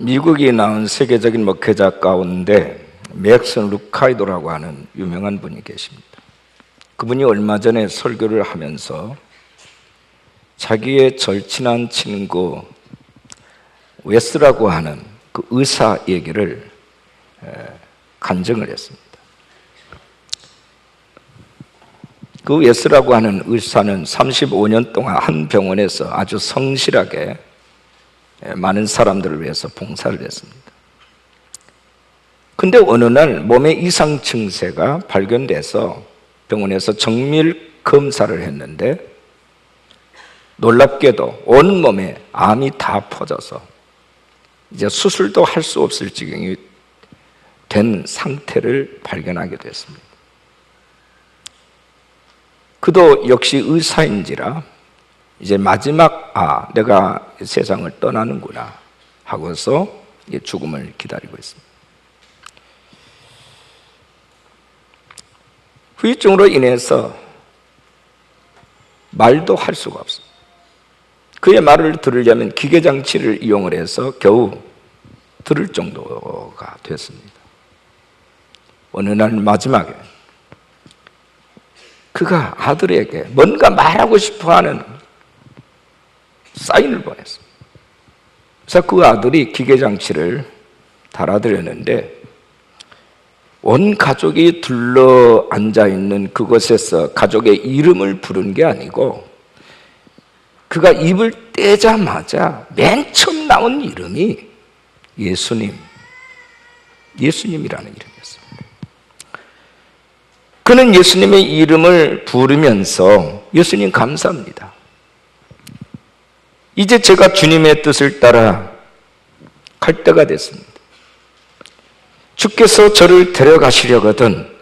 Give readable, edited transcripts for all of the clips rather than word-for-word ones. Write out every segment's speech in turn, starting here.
미국이 낳은 세계적인 목회자 가운데 맥스 루카이도라고 하는 유명한 분이 계십니다. 그분이 얼마 전에 설교를 하면서 자기의 절친한 친구 웨스라고 하는 그 의사 얘기를 간증을 했습니다. 그 웨스라고 하는 의사는 35년 동안 한 병원에서 아주 성실하게 많은 사람들을 위해서 봉사를 했습니다. 근데 어느 날 몸에 이상 증세가 발견돼서 병원에서 정밀 검사를 했는데 놀랍게도 온몸에 암이 다 퍼져서 이제 수술도 할 수 없을 지경이 된 상태를 발견하게 됐습니다. 그도 역시 의사인지라 이제 마지막 내가 세상을 떠나는구나 하고서 죽음을 기다리고 있습니다. 후유증으로 인해서 말도 할 수가 없습니다. 그의 말을 들으려면 기계장치를 이용을 해서 겨우 들을 정도가 됐습니다. 어느 날 마지막에 그가 아들에게 뭔가 말하고 싶어하는 사인을 보냈습니다. 그래서 그 아들이 기계장치를 달아드렸는데 온 가족이 둘러 앉아있는 그곳에서 가족의 이름을 부른 게 아니고 그가 입을 떼자마자 맨 처음 나온 이름이 예수님이라는 이름이었습니다. 그는 예수님의 이름을 부르면서 예수님 감사합니다. 이제 제가 주님의 뜻을 따라 갈 때가 됐습니다. 주께서 저를 데려가시려거든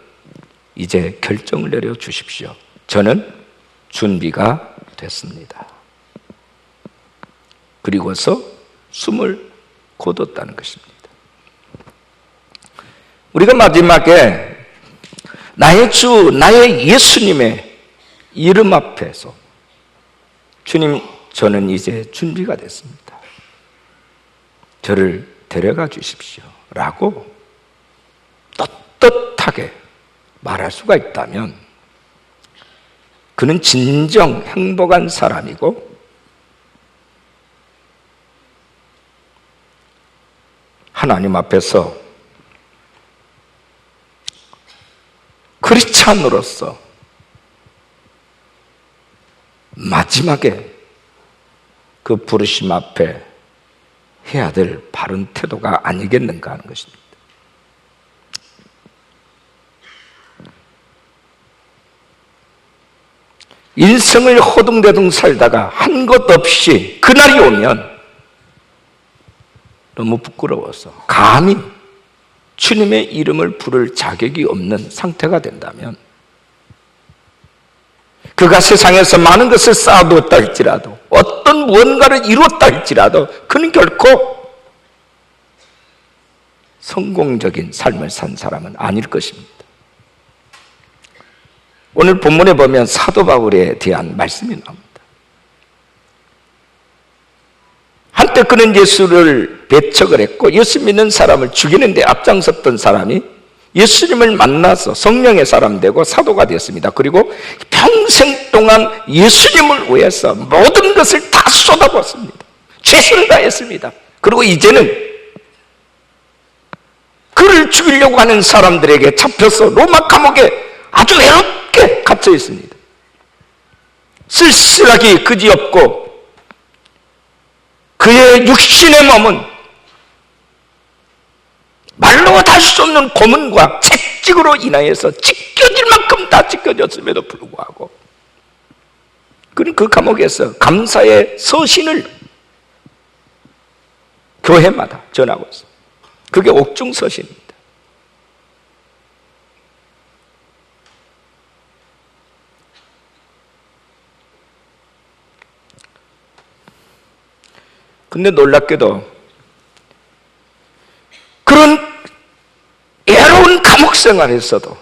이제 결정을 내려 주십시오. 저는 준비가 됐습니다. 그리고서 숨을 거뒀다는 것입니다. 우리가 마지막에 나의 주, 나의 예수님의 이름 앞에서 주님, 저는 이제 준비가 됐습니다. 저를 데려가 주십시오. 라고 떳떳하게 말할 수가 있다면 그는 진정 행복한 사람이고 하나님 앞에서 크리스찬으로서 마지막에 그 부르심 앞에 해야 될 바른 태도가 아니겠는가 하는 것입니다. 인생을 허둥대둥 살다가 한 것 없이 그날이 오면 너무 부끄러워서 감히 주님의 이름을 부를 자격이 없는 상태가 된다면 그가 세상에서 많은 것을 쌓아두었다 할지라도 어떤 무언가를 이루었다 할지라도 그는 결코 성공적인 삶을 산 사람은 아닐 것입니다. 오늘 본문에 보면 사도 바울에 대한 말씀이 나옵니다. 한때 그는 예수를 배척을 했고 예수 믿는 사람을 죽이는 데 앞장섰던 사람이 예수님을 만나서 성령의 사람 되고 사도가 되었습니다. 그리고 평생 동안 예수님을 위해서 모든 것을 다 쏟아부었습니다. 최선을 다했습니다. 그리고 이제는 그를 죽이려고 하는 사람들에게 잡혀서 로마 감옥에 아주 외롭게 갇혀 있습니다. 쓸쓸하기 그지없고 그의 육신의 몸은 말로 다 할 수 없는 고문과 채찍으로 인하여서 찢겨질 만큼 다 찢겨졌음에도 불구하고 그는 그 감옥에서 감사의 서신을 교회마다 전하고 있어요. 그게 옥중 서신입니다. 근데 놀랍게도 그런 애로운 감옥 생활에서도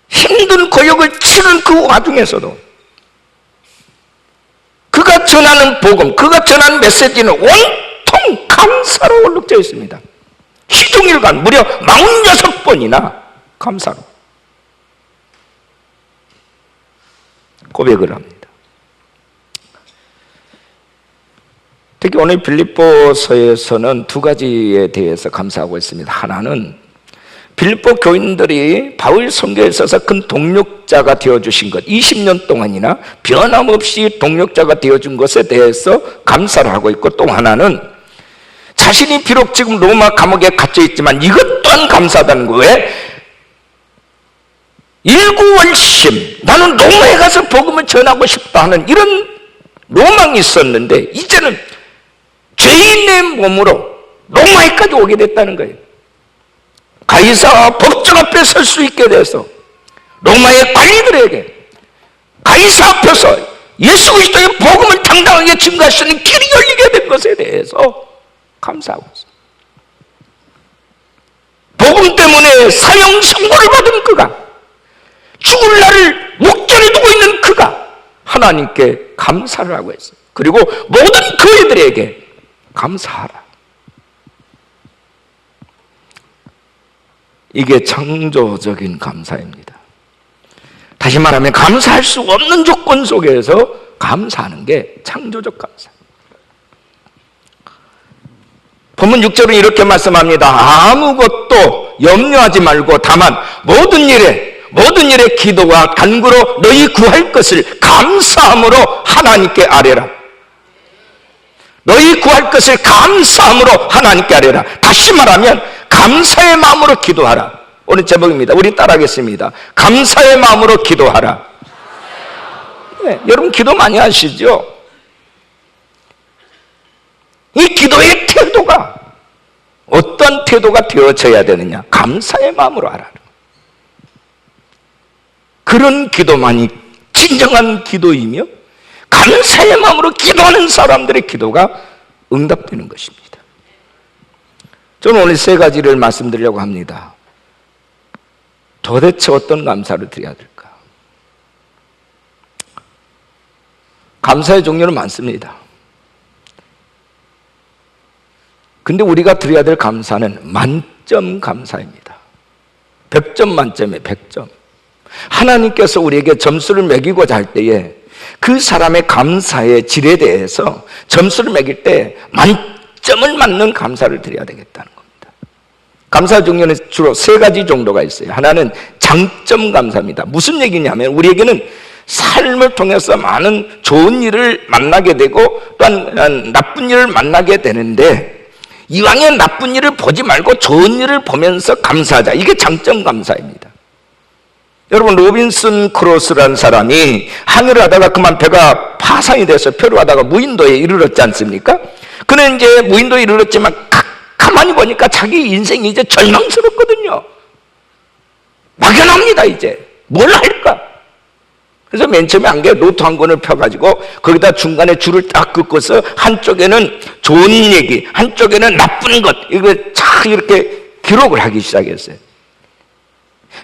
힘든 고역을 치는 그 와중에서도 그가 전하는 복음, 그가 전하는 메시지는 온 온통 감사로 얼룩져 있습니다. 시종일관 무려 46번이나 감사로 고백을 합니다. 특히 오늘 빌립보서에서는 두 가지에 대해서 감사하고 있습니다. 하나는 빌립보 교인들이 바울 선교에 있어서 큰 동력자가 되어주신 것, 20년 동안이나 변함없이 동력자가 되어준 것에 대해서 감사를 하고 있고, 또 하나는 자신이 비록 지금 로마 감옥에 갇혀 있지만 이것 또한 감사하다는 거예요. 왜? 일구월심, 나는 로마에 가서 복음을 전하고 싶다 하는 이런 로망이 있었는데 이제는 죄인의 몸으로 로마에까지 오게 됐다는 거예요. 가이사 법정 앞에 설 수 있게 돼서 로마의 관리들에게 가이사 앞에서 예수 그리스도의 복음을 당당하게 증거할 수 있는 길이 열리게 된 것에 대해서 감사하고 있습니다. 복음 때문에 사형 선고를 받은 그가, 죽을 날을 목전에 두고 있는 그가 하나님께 감사를 하고 있어요. 그리고 모든 교회들에게 감사하라. 이게 창조적인 감사입니다. 다시 말하면 감사할 수 없는 조건 속에서 감사하는 게 창조적 감사. 본문 6절은 이렇게 말씀합니다. 아무것도 염려하지 말고 다만 모든 일에 기도와 간구로 너희 구할 것을 감사함으로 하나님께 아뢰라. 너희 구할 것을 감사함으로 하나님께 아뢰라. 다시 말하면 감사의 마음으로 기도하라. 오늘 제목입니다. 우리 따라하겠습니다. 감사의 마음으로 기도하라. 네, 여러분 기도 많이 하시죠? 이 기도의 태도가 어떤 태도가 되어져야 되느냐? 감사의 마음으로 하라. 그런 기도만이 진정한 기도이며 감사의 마음으로 기도하는 사람들의 기도가 응답되는 것입니다. 저는 오늘 세 가지를 말씀드리려고 합니다. 도대체 어떤 감사를 드려야 될까? 감사의 종류는 많습니다. 근데 우리가 드려야 될 감사는 만점 감사입니다. 100점 만점에 100점. 하나님께서 우리에게 점수를 매기고자 할 때에 그 사람의 감사의 질에 대해서 점수를 매길 때 만점을 맞는 감사를 드려야 되겠다는 겁니다. 감사 종류는 주로 세 가지 정도가 있어요. 하나는 장점 감사입니다. 무슨 얘기냐면 우리에게는 삶을 통해서 많은 좋은 일을 만나게 되고 또한 나쁜 일을 만나게 되는데 이왕에 나쁜 일을 보지 말고 좋은 일을 보면서 감사하자. 이게 장점 감사입니다. 여러분 로빈슨 크루소라는 사람이 항해를 하다가 그만 배가 파상이 돼서 표류하다가 무인도에 이르렀지 않습니까? 그는 이제 무인도에 이르렀지만 가만히 보니까 자기 인생이 이제 절망스럽거든요. 막연합니다. 이제 뭘 할까? 그래서 맨 처음에 안개 노트 한 권을 펴가지고 거기다 중간에 줄을 딱 긋고서 한쪽에는 좋은 얘기, 한쪽에는 나쁜 것, 이거 쫙 이렇게 기록을 하기 시작했어요.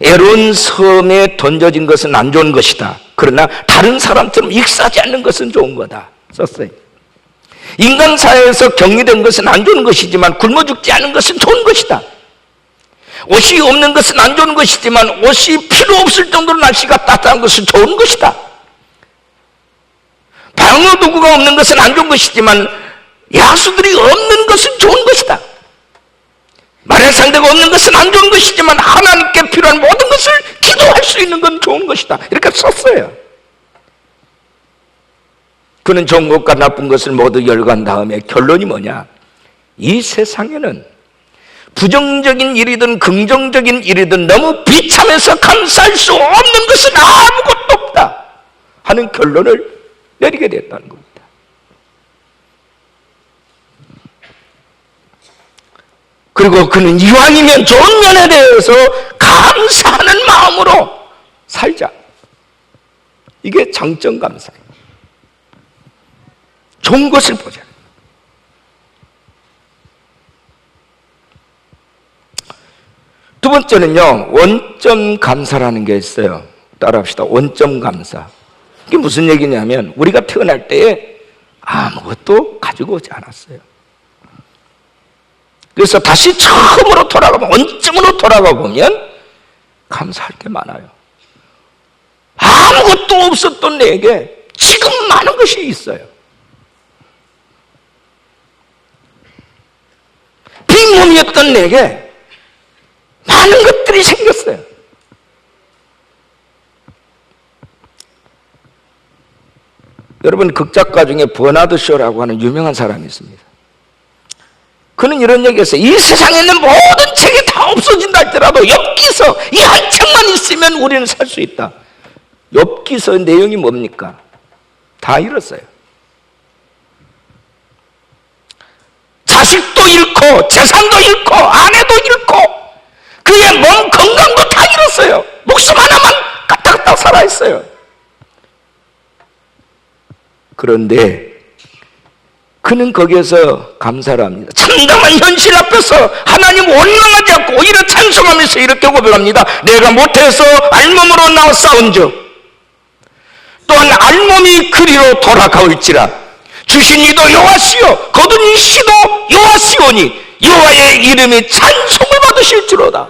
애로운 섬에 던져진 것은 안 좋은 것이다. 그러나 다른 사람처럼 익사하지 않는 것은 좋은 거다. 썼어요. 인간 사회에서 격리된 것은 안 좋은 것이지만 굶어 죽지 않은 것은 좋은 것이다. 옷이 없는 것은 안 좋은 것이지만 옷이 필요 없을 정도로 날씨가 따뜻한 것은 좋은 것이다. 방어 도구가 없는 것은 안 좋은 것이지만 야수들이 없는 것은 좋은 것이다. 말할 상대가 없는 것은 안 좋은 것이지만 하나님께 필요한 모든 것을 기도할 수 있는 건 좋은 것이다. 이렇게 썼어요. 그는 좋은 것과 나쁜 것을 모두 열거한 다음에 결론이 뭐냐? 이 세상에는 부정적인 일이든 긍정적인 일이든 너무 비참해서 감사할 수 없는 것은 아무것도 없다 하는 결론을 내리게 됐다는 겁니다. 그리고 그는 이왕이면 좋은 면에 대해서 감사하는 마음으로 살자. 이게 장점 감사예요. 좋은 것을 보자. 두 번째는요, 원점 감사라는 게 있어요. 따라합시다. 원점 감사. 이게 무슨 얘기냐면 우리가 태어날 때에 아무것도 가지고 오지 않았어요. 그래서 다시 처음으로 돌아가면, 원점으로 돌아가 보면 감사할 게 많아요. 아무것도 없었던 내게 지금 많은 것이 있어요. 빈몸이었던 내게 많은 것들이 생겼어요. 여러분, 극작가 중에 버나드 쇼라고 하는 유명한 사람이 있습니다. 그는 이런 얘기했어요. 이 세상에 있는 모든 책이 다 없어진다 할지라도 엽기서 이 한 책만 있으면 우리는 살 수 있다. 엽기서 내용이 뭡니까? 다 잃었어요. 자식도 잃고 재산도 잃고 아내도 잃고 그의 몸 건강도 다 잃었어요. 목숨 하나만 까딱까딱 살아있어요. 그런데 그는 거기에서 감사를 합니다. 참담한 현실 앞에서 하나님 원망하지 않고 오히려 찬송하면서 이렇게 고백합니다. 내가 못해서 알몸으로 나와 싸운즉 또한 알몸이 그리로 돌아가올지라 주신 이도 여호와시요 거둔 이시도 여호와시오니 여호와의 이름이 찬송을 받으실지로다.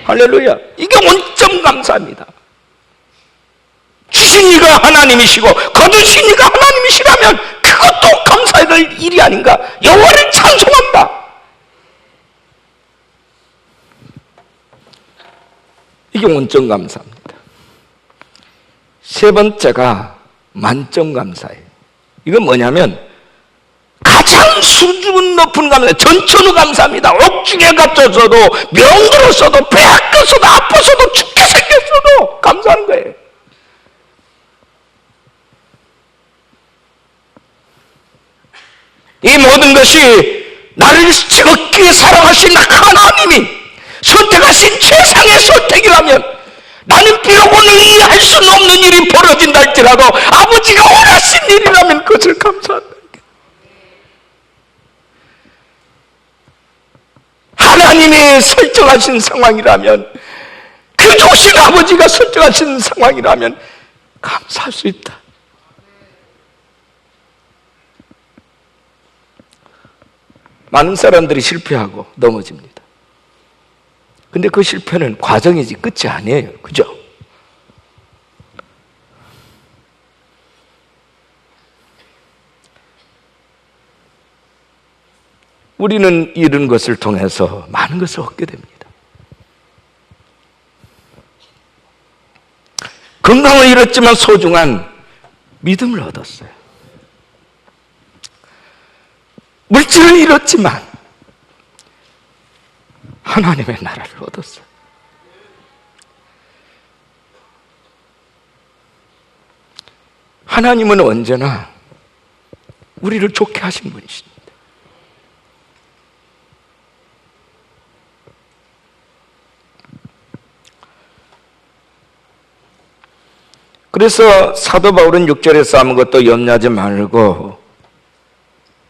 할렐루야. 이게 원점 감사입니다. 주신 이가 하나님이시고 거두신 이가 하나님이시라면 그것도 감사해야 될 일이 아닌가. 여호와를 찬송한다. 이게 원점 감사입니다. 세 번째가 만점 감사예요. 이건 뭐냐면 가장 수준 높은 감사, 전천후 감사입니다. 옥중에 갇혀서도 명들었어도 배 아꼈어도 아파서도 죽게 생겼어도 감사하는 거예요. 이 모든 것이 나를 지극히 사랑하신 하나님이 선택하신 최상의 선택이라면 나는 비록 오늘 이해할 수는 없는 일이 벌어진다 할지라도 아버지가 원하신 일이라면 그것을 감사한다. 하나님이 설정하신 상황이라면, 그 좋으신 아버지가 설정하신 상황이라면 감사할 수 있다. 많은 사람들이 실패하고 넘어집니다. 근데 그 실패는 과정이지 끝이 아니에요. 그죠? 우리는 잃은 것을 통해서 많은 것을 얻게 됩니다. 건강을 잃었지만 소중한 믿음을 얻었어요. 물질을 잃었지만 하나님의 나라를 얻었어요. 하나님은 언제나 우리를 좋게 하신 분이십니다. 그래서 사도 바울은 6절에서 아무것도 염려하지 말고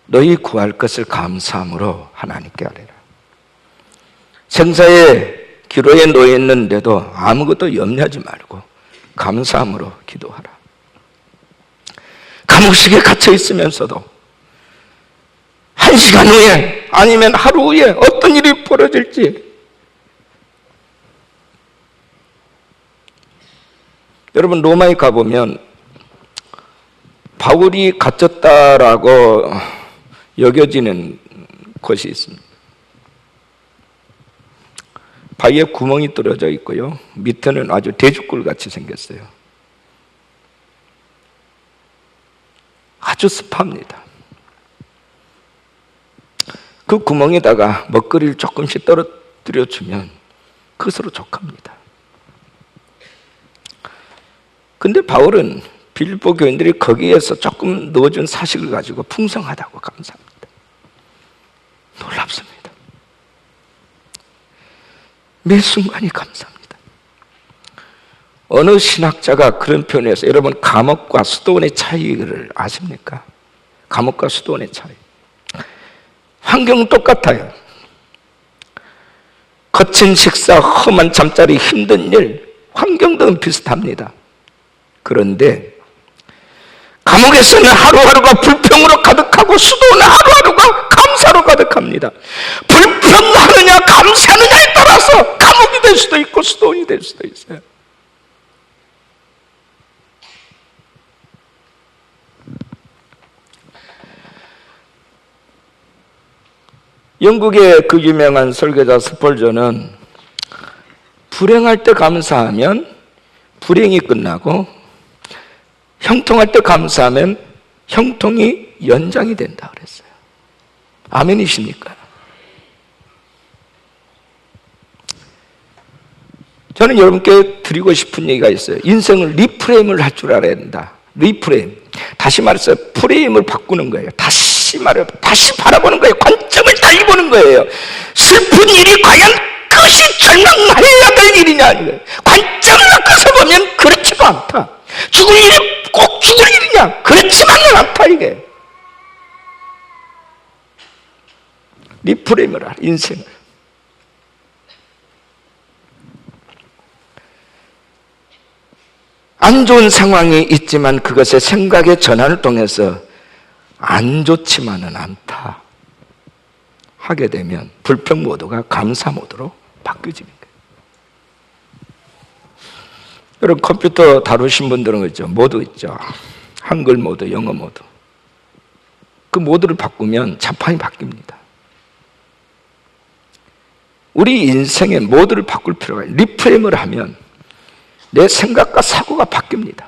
너희 구할 것을 감사함으로 하나님께 아뢰라. 생사의 기로에 놓여 있는데도 아무것도 염려하지 말고 감사함으로 기도하라. 감옥식에 갇혀 있으면서도 1시간 후에 아니면 하루 후에 어떤 일이 벌어질지 여러분 로마에 가보면 바울이 갇혔다라고 여겨지는 곳이 있습니다. 바위에 구멍이 뚫어져 있고요. 밑에는 아주 돼지굴 같이 생겼어요. 아주 습합니다. 그 구멍에다가 먹거리를 조금씩 떨어뜨려 주면 그것으로 족합니다. 근데 바울은 빌립보 교인들이 거기에서 조금 넣어준 사식을 가지고 풍성하다고 감사합니다. 놀랍습니다. 매 순간이 감사합니다. 어느 신학자가 그런 표현에서 여러분 감옥과 수도원의 차이를 아십니까? 감옥과 수도원의 차이. 환경은 똑같아요. 거친 식사, 험한 잠자리, 힘든 일, 환경도 비슷합니다. 그런데 감옥에서는 하루하루가 불평으로 가득하고 수도원은 하루하루가 감사로 가득합니다. 불평하느냐 감사하느냐에 따라서 감옥이 될 수도 있고 수도원이 될 수도 있어요. 영국의 그 유명한 설교자 스펄전은 불행할 때 감사하면 불행이 끝나고 형통할 때 감사하면 형통이 연장이 된다 그랬어요. 아멘이십니까? 저는 여러분께 드리고 싶은 얘기가 있어요. 인생을 리프레임을 할 줄 알아야 된다. 리프레임. 다시 말해서 프레임을 바꾸는 거예요. 다시 바라보는 거예요. 관점을 달리 보는 거예요. 슬픈 일이 과연 그것이 절망해야 될 일이냐 이거예요. 관점을 바꿔서 보면 그렇지가 않다. 죽을 일이 꼭 죽을 일이냐? 그렇지만은 않다 이게. 리프레임을 하라 인생을. 안 좋은 상황이 있지만 그것의 생각의 전환을 통해서 안 좋지만은 않다 하게 되면 불평 모드가 감사 모드로 바뀌어지는 거예요. 여러분 컴퓨터 다루신 분들은 있죠. 모드 있죠. 한글 모드, 영어 모드. 그 모드를 바꾸면 자판이 바뀝니다. 우리 인생의 모드를 바꿀 필요가 있어요. 리프레임을 하면 내 생각과 사고가 바뀝니다.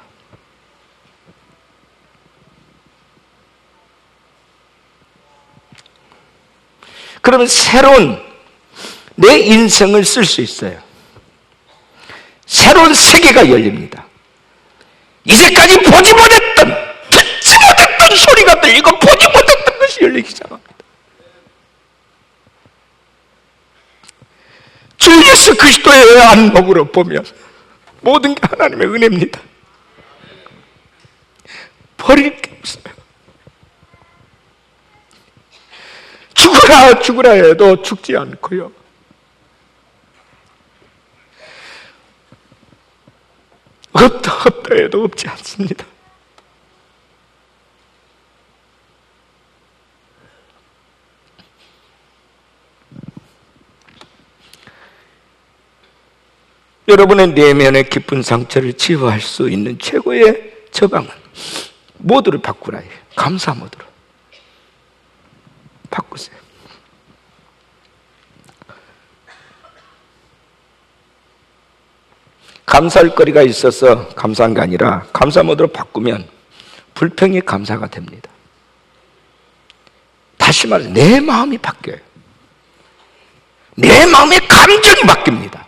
그러면 새로운 내 인생을 쓸 수 있어요. 새로운 세계가 열립니다. 이제까지 보지 못했던, 듣지 못했던 소리가 들리고 보지 못했던 것이 열리기 시작합니다. 주 예수 그리스도의 안목으로 보면 모든 게 하나님의 은혜입니다. 버릴 게 없어요. 죽으라 해도 죽지 않고요. 없다 해도 없지 않습니다. 여러분의 내면의 깊은 상처를 치유할 수 있는 최고의 처방은 모드를 바꾸라 해요. 감사 모드로 바꾸세요. 감사할 거리가 있어서 감사한 게 아니라 감사 모드로 바꾸면 불평이 감사가 됩니다. 다시 말해서 내 마음이 바뀌어요. 내 마음의 감정이 바뀝니다.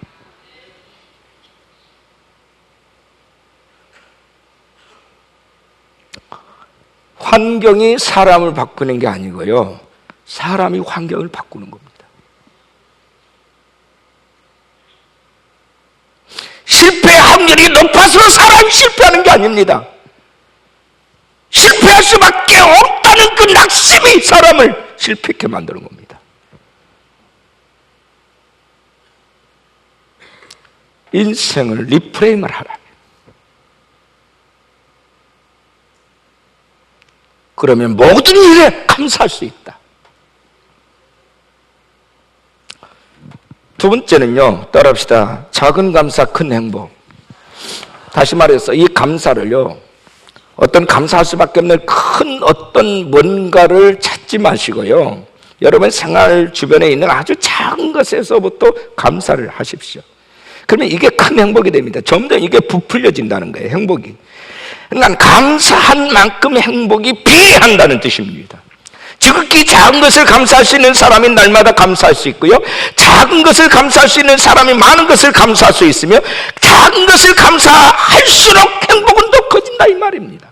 환경이 사람을 바꾸는 게 아니고요. 사람이 환경을 바꾸는 겁니다. 실패 확률이 높아서 사람이 실패하는 게 아닙니다. 실패할 수밖에 없다는 그 낙심이 사람을 실패하게 만드는 겁니다. 인생을 리프레임을 하라. 그러면 모든 일에 감사할 수 있다. 두 번째는요, 따라합시다. 작은 감사, 큰 행복. 다시 말해서 이 감사를요, 어떤 감사할 수밖에 없는 큰 어떤 뭔가를 찾지 마시고요, 여러분 생활 주변에 있는 아주 작은 것에서부터 감사를 하십시오. 그러면 이게 큰 행복이 됩니다. 점점 이게 부풀려진다는 거예요, 행복이. 그러니까 감사한 만큼 행복이 비례한다는 뜻입니다. 지극히 작은 것을 감사할 수 있는 사람이 날마다 감사할 수 있고요, 작은 것을 감사할 수 있는 사람이 많은 것을 감사할 수 있으며, 작은 것을 감사할수록 행복은 더 커진다 이 말입니다.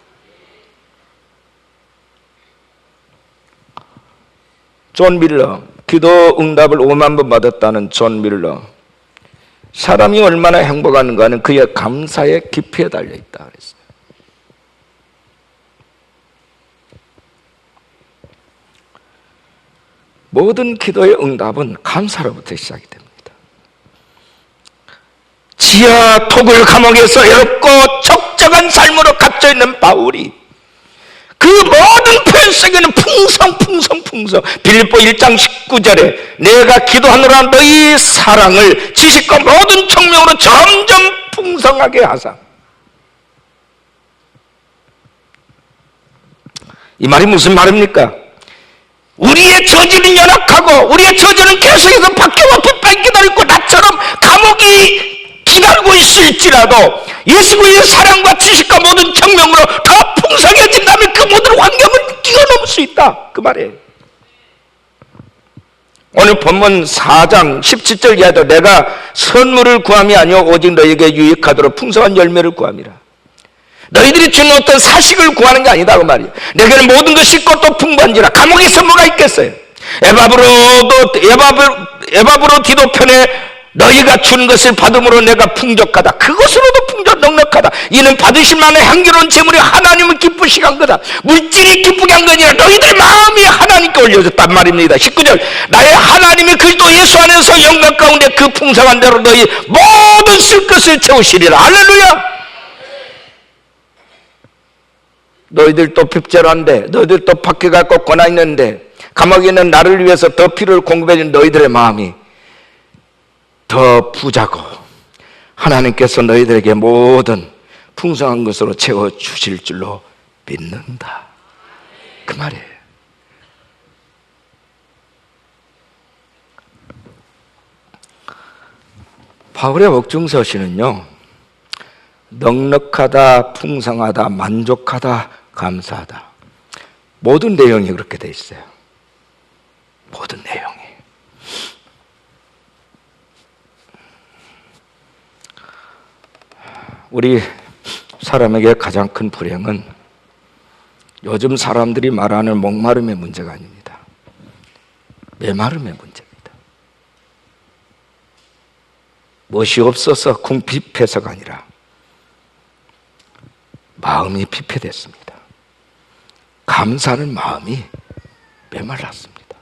존 밀러, 기도 응답을 5만 번 받았다는 존 밀러, 사람이 얼마나 행복한가는 그의 감사의 깊이에 달려있다 그랬어요. 모든 기도의 응답은 감사로부터 시작이 됩니다. 지하 토굴 감옥에서 외롭고 적적한 삶으로 갇혀있는 바울이 그 모든 표현 속에는 풍성. 빌립보 1장 19절에 내가 기도하노라 너희 사랑을 지식과 모든 총명으로 점점 풍성하게 하사. 이 말이 무슨 말입니까? 우리의 처지는 연약하고 우리의 처지는 계속해서 박해와 핍박이 기다리고 나처럼 감옥이 기다리고 있을지라도 예수 그리스도의 사랑과 지식과 모든 청명으로 더 풍성해진다면 그 모든 환경을 뛰어넘을 수 있다, 그 말이에요. 오늘 본문 4장 17절 이하도 내가 선물을 구함이 아니오 오직 너에게 유익하도록 풍성한 열매를 구함이라. 너희들이 주는 어떤 사식을 구하는 게 아니다 그 말이에요. 내게는 모든 것이 있고 또 풍부한지라. 감옥에서 뭐가 있겠어요? 에바브로디도 편에 너희가 주는 것을 받음으로 내가 풍족하다. 그것으로도 풍족 넉넉하다. 이는 받으실 만한 향기로운 재물이 하나님을 기쁘시게 한 거다. 물질이 기쁘게 한 것이 아니라 너희들 마음이 하나님께 올려졌단 말입니다. 19절 나의 하나님이 그리스도 예수 안에서 영광 가운데 그 풍성한 대로 너희 모든 쓸 것을 채우시리라. 할렐루야. 너희들 또 핍절한데, 너희들 또 밖에 갈 곳 권하 있는데, 감옥에 있는 나를 위해서 더 피를 공급해준 너희들의 마음이 더 부자고 하나님께서 너희들에게 모든 풍성한 것으로 채워주실 줄로 믿는다, 그 말이에요. 바울의 옥중서신은요, 넉넉하다, 풍성하다, 만족하다, 감사하다, 모든 내용이 그렇게 돼 있어요. 모든 내용이. 우리 사람에게 가장 큰 불행은 요즘 사람들이 말하는 목마름의 문제가 아닙니다. 메마름의 문제입니다. 무엇이 없어서 궁핍해서가 아니라 마음이 피폐됐습니다. 감사하는 마음이 메말랐습니다.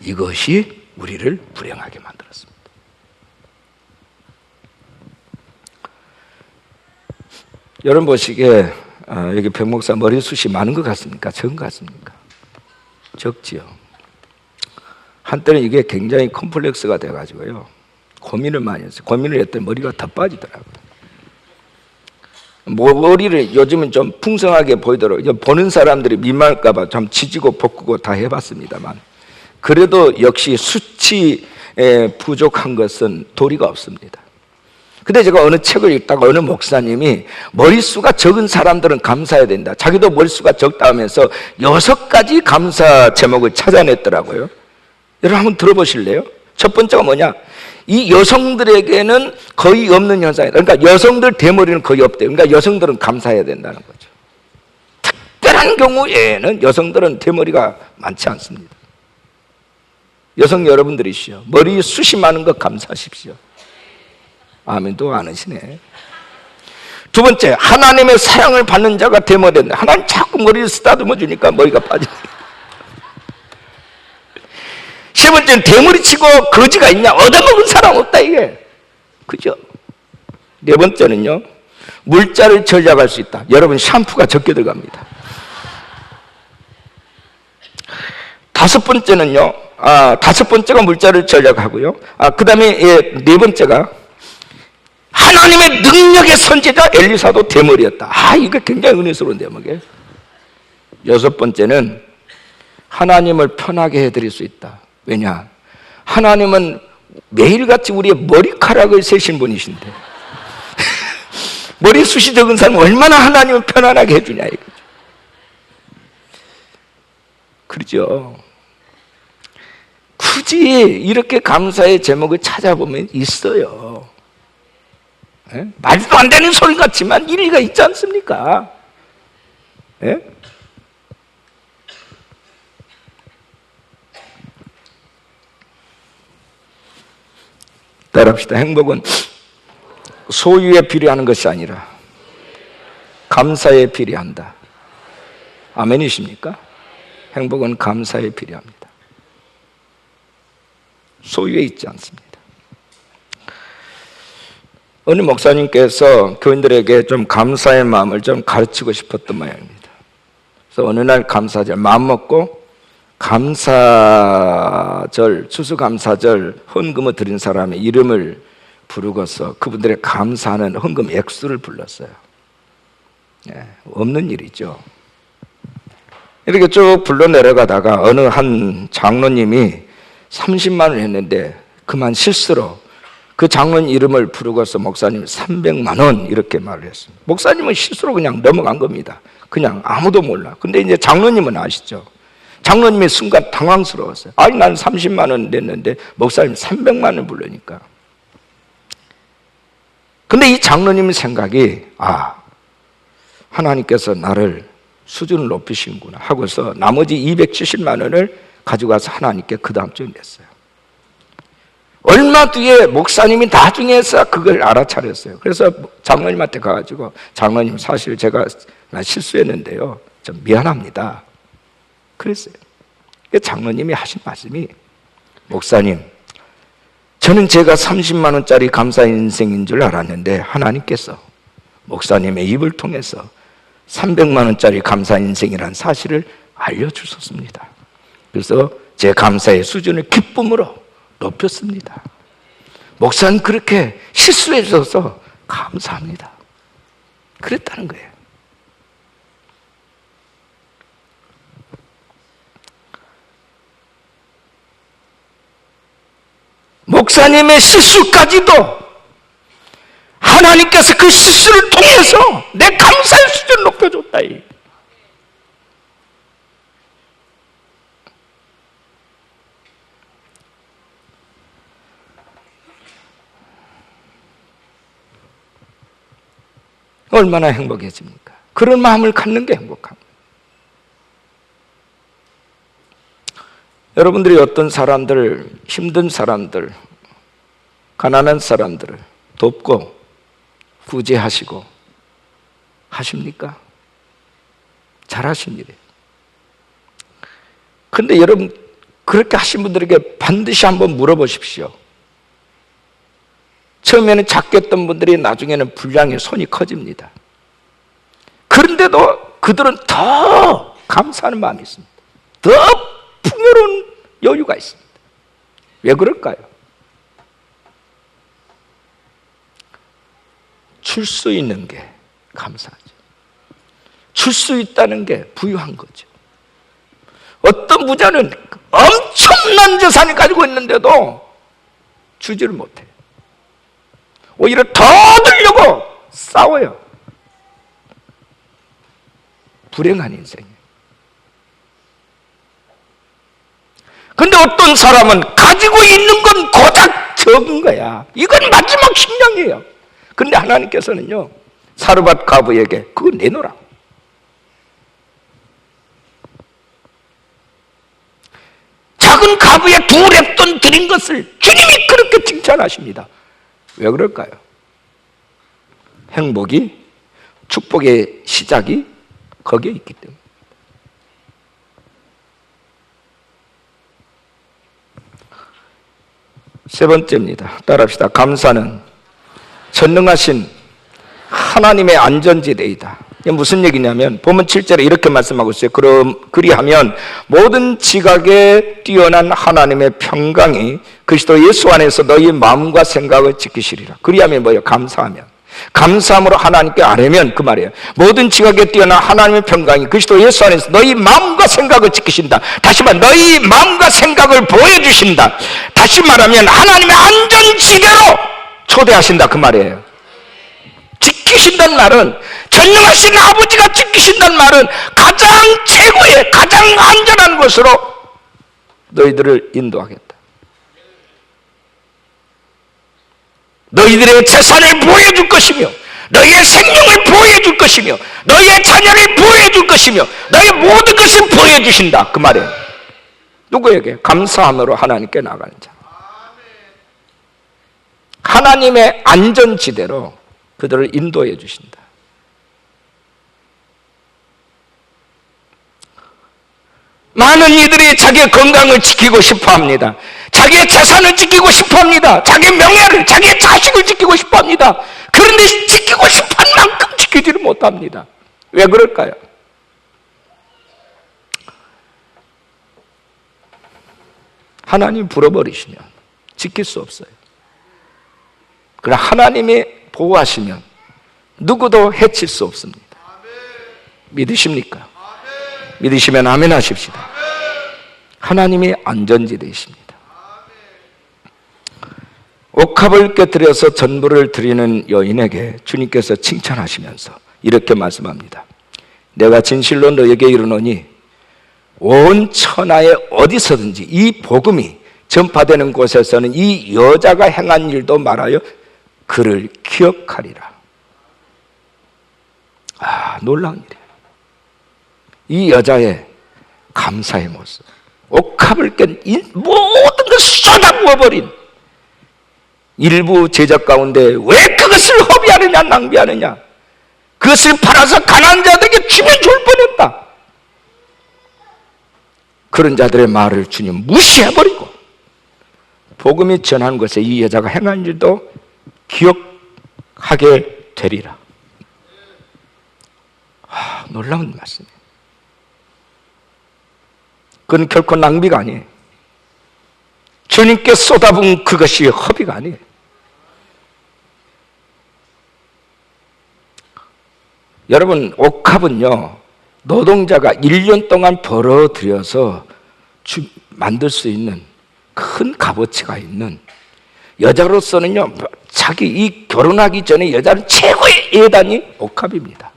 이것이 우리를 불행하게 만들었습니다. 여러분 보시기에 여기 백목사 머리숱이 많은 것 같습니까? 적은 것 같습니까? 적지요. 한때는 이게 굉장히 컴플렉스가 돼가지고요, 고민을 많이 했어요. 고민을 했더니 머리가 더 빠지더라고요. 머리를 요즘은 좀 풍성하게 보이도록, 보는 사람들이 민망할까봐 좀 지지고 볶고 다 해봤습니다만, 그래도 역시 수치에 부족한 것은 도리가 없습니다. 근데 제가 어느 책을 읽다가 어느 목사님이 머릿수가 적은 사람들은 감사해야 된다, 자기도 머릿수가 적다 하면서 6가지 감사 제목을 찾아냈더라고요. 여러분 한번 들어보실래요? 첫 번째가 뭐냐? 이 여성들에게는 거의 없는 현상이다. 그러니까 여성들 대머리는 거의 없대요. 그러니까 여성들은 감사해야 된다는 거죠. 특별한 경우에는 여성들은 대머리가 많지 않습니다. 여성 여러분들이시죠, 머리 숱이 많은 거 감사하십시오. 아멘도 안 하시네. 두 번째, 하나님의 사랑을 받는 자가 대머리인데 하나님 자꾸 머리를 쓰다듬어 주니까 머리가 빠지네. 세 번째는 대머리 치고 거지가 있냐? 얻어먹은 사람 없다 이게. 그죠? 네 번째는요, 물자를 절약할 수 있다. 여러분 샴푸가 적게 들어갑니다. 다섯 번째는요, 다섯 번째가 물자를 절약하고요. 그 다음에 네 번째가 하나님의 능력의 선지자 엘리사도 대머리였다. 이거 굉장히 은혜스러운 대목이에요. 여섯 번째는 하나님을 편하게 해드릴 수 있다. 왜냐? 하나님은 매일같이 우리의 머리카락을 세신 분이신데 머리숱이 적은 사람은 얼마나 하나님을 편안하게 해주냐 이거죠. 그렇죠? 굳이 이렇게 감사의 제목을 찾아보면 있어요. 말도 안 되는 소리 같지만 일리가 있지 않습니까? 따라합시다. 행복은 소유에 비례하는 것이 아니라 감사에 비례한다. 아멘이십니까? 행복은 감사에 비례합니다. 소유에 있지 않습니다. 어느 목사님께서 교인들에게 좀 감사의 마음을 좀 가르치고 싶었던 모양입니다. 그래서 어느 날 감사절 마음 먹고 감사절, 추수감사절 헌금을 드린 사람의 이름을 부르고서 그분들의 감사하는 헌금 액수를 불렀어요. 없는 일이죠. 이렇게 쭉 불러 내려가다가 어느 한 장로님이 30만 원 했는데 그만 실수로 그 장로님 이름을 부르고서 목사님 300만 원 이렇게 말을 했습니다. 목사님은 실수로 그냥 넘어간 겁니다. 그냥 아무도 몰라. 근데 이제 장로님은 아시죠? 장로님이 순간 당황스러웠어요. 아니 난 30만 원 냈는데 목사님 300만 원 부르니까. 근데 이 장로님 생각이 하나님께서 나를 수준을 높이시는구나 하고서 나머지 270만 원을 가지고 와서 하나님께 그 다음 주에 냈어요. 얼마 뒤에 목사님이 나중에서 그걸 알아차렸어요. 그래서 장로님한테 가가지고 장로님 사실 제가 실수했는데요. 좀 미안합니다. 그랬어요. 장로님이 하신 말씀이 목사님 저는 제가 30만 원짜리 감사 인생인 줄 알았는데 하나님께서 목사님의 입을 통해서 300만 원짜리 감사 인생이라는 사실을 알려주셨습니다. 그래서 제 감사의 수준을 기쁨으로 높였습니다. 목사는 그렇게 실수해 주셔서 감사합니다. 그랬다는 거예요. 목사님의 실수까지도 하나님께서 그 실수를 통해서 내 감사의 수준을 높여줬다. 얼마나 행복해집니까? 그런 마음을 갖는 게 행복합니다. 여러분들이 어떤 사람들, 힘든 사람들, 가난한 사람들을 돕고 구제하시고 하십니까? 잘하신 일이에요. 그런데 여러분 그렇게 하신 분들에게 반드시 한번 물어보십시오. 처음에는 작겠던 분들이 나중에는 분량의 손이 커집니다. 그런데도 그들은 더 감사하는 마음이 있습니다. 더 풍요로운 여유가 있습니다. 왜 그럴까요? 줄 수 있는 게 감사하죠. 줄 수 있다는 게 부유한 거죠. 어떤 부자는 엄청난 재산을 가지고 있는데도 주지를 못해요. 오히려 더 얻으려고 싸워요. 불행한 인생이에요. 근데 어떤 사람은 가지고 있는 건 고작 적은 거야. 이건 마지막 식량이에요. 근데 하나님께서는요, 사르밧 과부에게 그거 내놓으라. 작은 과부에 2렙돈 드린 것을 주님이 그렇게 칭찬하십니다. 왜 그럴까요? 행복이, 축복의 시작이 거기에 있기 때문에. 세 번째입니다. 따라합시다. 감사는 전능하신 하나님의 안전지대이다. 이게 무슨 얘기냐면 본문 7절에 이렇게 말씀하고 있어요. 그리하면 모든 지각에 뛰어난 하나님의 평강이 그리스도 예수 안에서 너희 마음과 생각을 지키시리라. 그리하면 뭐예요? 감사하면. 감사함으로 하나님께 아뢰면 그 말이에요. 모든 지각에 뛰어난 하나님의 평강이 그리스도 예수 안에서 너희 마음과 생각을 지키신다. 다시 말하면 너희 마음과 생각을 보여주신다. 다시 말하면 하나님의 안전지대로 초대하신다 그 말이에요. 지키신다는 말은, 전능하신 아버지가 지키신다는 말은 가장 최고의, 가장 안전한 곳으로 너희들을 인도하겠다. 너희들의 재산을 보호해줄 것이며 너희의 생명을 보호해줄 것이며 너희의 자녀를 보호해줄 것이며 너희의 모든 것을 보호해주신다 그 말이에요. 누구에게? 감사함으로 하나님께 나가는 자. 하나님의 안전지대로 그들을 인도해 주신다. 많은 이들이 자기의 건강을 지키고 싶어합니다. 자기의 재산을 지키고 싶어합니다. 자기의 명예를, 자기의 자식을 지키고 싶어합니다. 그런데 지키고 싶은 만큼 지키지를 못합니다. 왜 그럴까요? 하나님이 불어버리시면 지킬 수 없어요. 그러나 하나님이 보호하시면 누구도 해칠 수 없습니다. 믿으십니까? 믿으시면 아멘 하십시다. 하나님이 안전지대이십니다. 옥합을 깨뜨려서 전부를 드리는 여인에게 주님께서 칭찬하시면서 이렇게 말씀합니다. 내가 진실로 너에게 이르노니 온 천하에 어디서든지 이 복음이 전파되는 곳에서는 이 여자가 행한 일도 말하여 그를 기억하리라. 놀라운 일이에요. 이 여자의 감사의 모습, 옥합을 깬 모든 것을 쏟아부어버린 일부 제자 가운데 왜 그것을 허비하느냐 낭비하느냐, 그것을 팔아서 가난한 자들에게 주면 좋을 뻔했다. 그런 자들의 말을 주님 무시해버리고 복음이 전한 것에 이 여자가 행한 일도 기억하게 되리라. 놀라운 말씀이에요. 그건 결코 낭비가 아니에요. 주님께 쏟아부은 그것이 허비가 아니에요. 여러분, 옥합은요, 노동자가 1년 동안 벌어들여서 만들 수 있는 큰 값어치가 있는, 여자로서는요, 자기 이 결혼하기 전에 여자는 최고의 예단이 옥합입니다.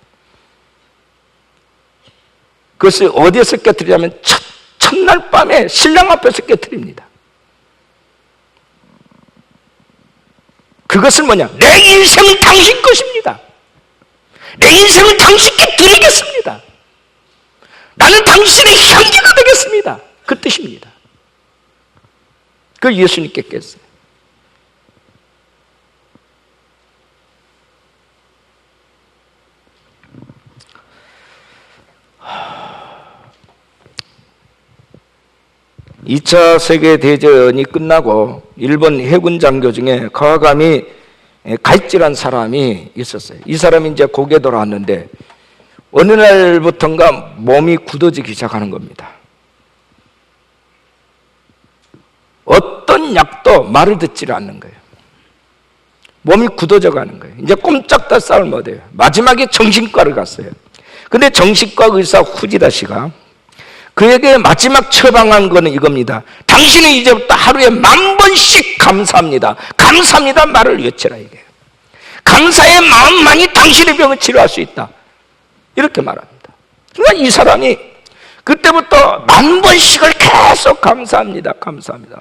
그것을 어디에서 깨뜨리냐면 첫날 밤에 신랑 앞에서 깨뜨립니다. 그것은 뭐냐? 내 인생은 당신 것입니다. 내 인생은 당신께 드리겠습니다. 나는 당신의 향기가 되겠습니다. 그 뜻입니다. 그걸 예수님께 깼어요. (2차) 세계대전이 끝나고 일본 해군 장교 중에 가와가미 갈지란 사람이 있었어요. 이 사람이 이제 고개 돌아왔는데 어느 날부턴가 몸이 굳어지기 시작하는 겁니다. 어떤 약도 말을 듣지를 않는 거예요. 몸이 굳어져 가는 거예요. 이제 꼼짝도 싸울 못해요. 마지막에 정신과를 갔어요. 근데 정신과 의사 후지다 씨가 그에게 마지막 처방한 거는 이겁니다. 당신은 이제부터 하루에 10,000번씩 감사합니다. 감사합니다 말을 외쳐라 이게. 감사의 마음만이 당신의 병을 치료할 수 있다. 이렇게 말합니다. 그러니까 이 사람이 그때부터 10,000번씩을 계속 감사합니다. 감사합니다.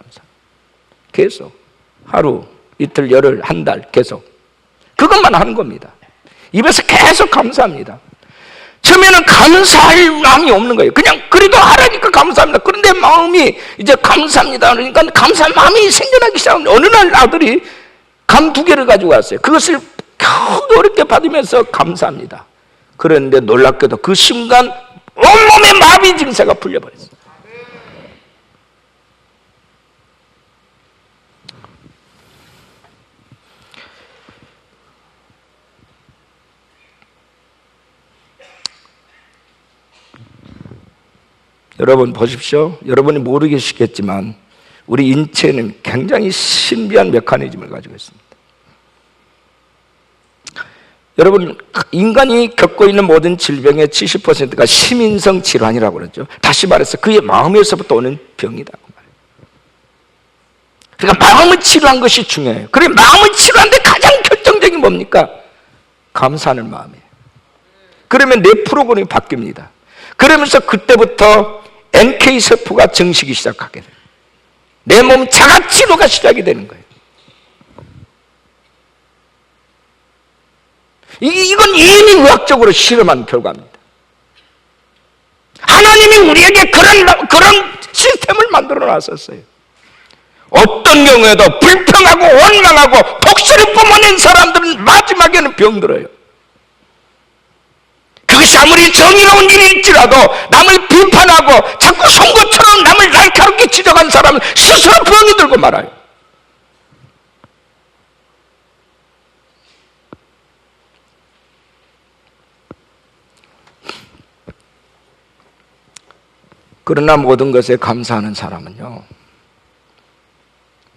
계속 하루, 이틀, 열흘, 한 달 계속 그것만 하는 겁니다. 입에서 계속 감사합니다. 처음에는 감사할 마음이 없는 거예요. 그냥 그래도 하라니까 감사합니다. 그런데 마음이 이제 감사합니다 그러니까 감사할 마음이 생겨나기 시작하는데 어느 날 아들이 감 2개를 가지고 왔어요. 그것을 겨우 어렵게 받으면서 감사합니다. 그런데 놀랍게도 그 순간 온몸의 마비 증세가 풀려버렸어요. 여러분 보십시오. 여러분이 모르시겠지만 우리 인체는 굉장히 신비한 메커니즘을 가지고 있습니다. 여러분, 인간이 겪고 있는 모든 질병의 70%가 심인성 질환이라고 그러죠. 다시 말해서 그의 마음에서부터 오는 병이다. 그러니까 마음을 치료한 것이 중요해요. 그래, 마음을 치료하는데 가장 결정적인 뭡니까? 감사하는 마음이에요. 그러면 내 프로그램이 바뀝니다. 그러면서 그때부터 NK세포가 증식이 시작하게 돼요. 내 몸 자가치료가 시작이 되는 거예요. 이건 이미 의학적으로 실험한 결과입니다. 하나님이 우리에게 그런 시스템을 만들어 놨었어요. 어떤 경우에도 불평하고 원망하고 독수리 뿜어낸 사람들은 마지막에는 병들어요. 그것이 아무리 정의로운 일일지라도 남을 비판하고 자꾸 송곳처럼 남을 날카롭게 지적한 사람은 스스로 병이 들고 말아요. 그러나 모든 것에 감사하는 사람은요,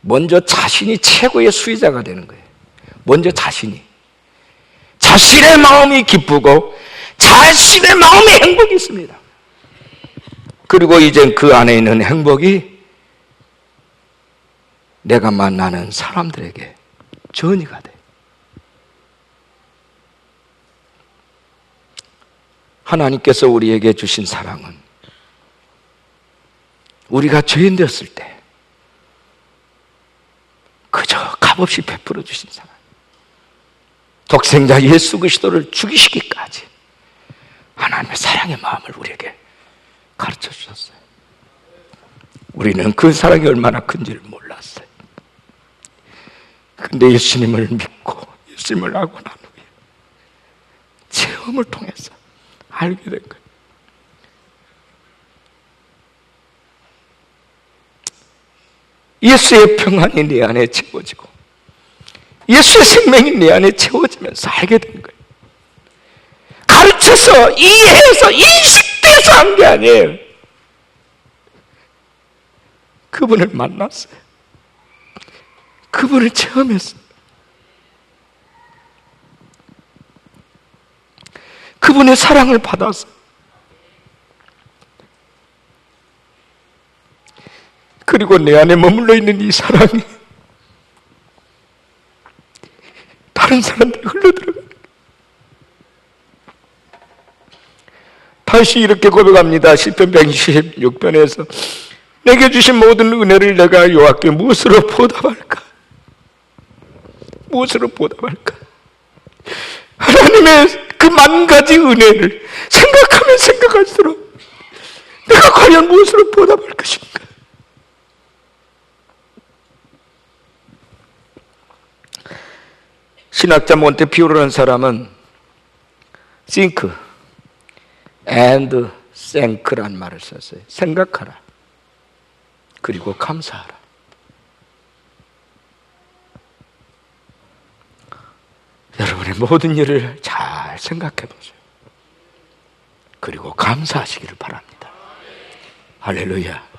먼저 자신이 최고의 수혜자가 되는 거예요. 먼저 자신의 마음이 기쁘고 자신의 마음에 행복이 있습니다. 그리고 이젠 그 안에 있는 행복이 내가 만나는 사람들에게 전이가 돼. 하나님께서 우리에게 주신 사랑은 우리가 죄인 되었을 때 그저 값없이 베풀어 주신 사랑, 독생자 예수 그리스도를 죽이시기까지 하나님의 사랑의 마음을 우리에게 가르쳐 주셨어요. 우리는 그 사랑이 얼마나 큰지를 몰랐어요. 근데 예수님을 믿고 예수님을 알고 난 후에 체험을 통해서 알게 된 거예요. 예수의 평안이 내 안에 채워지고 예수의 생명이 내 안에 채워지면서 알게 된 거예요. 가르쳐서 이해해서 인식돼서 한 게 아니에요. 그분을 만났어요. 그분을 체험했어요. 그분의 사랑을 받았어요. 그리고 내 안에 머물러 있는 이 사랑이 다른 사람들이 흘러들어가는 거예요. 다시 이렇게 고백합니다. 시편 126편에서 내게 주신 모든 은혜를 내가 여호와께 무엇으로 보답할까? 무엇으로 보답할까? 하나님의 그 만 가지 은혜를 생각하면 생각할수록 내가 과연 무엇으로 보답할 것인가? 신학자 몬테피오르라는 사람은 think and thank라는 말을 썼어요. 생각하라. 그리고 감사하라. 여러분의 모든 일을 잘 생각해 보세요. 그리고 감사하시기를 바랍니다. 할렐루야.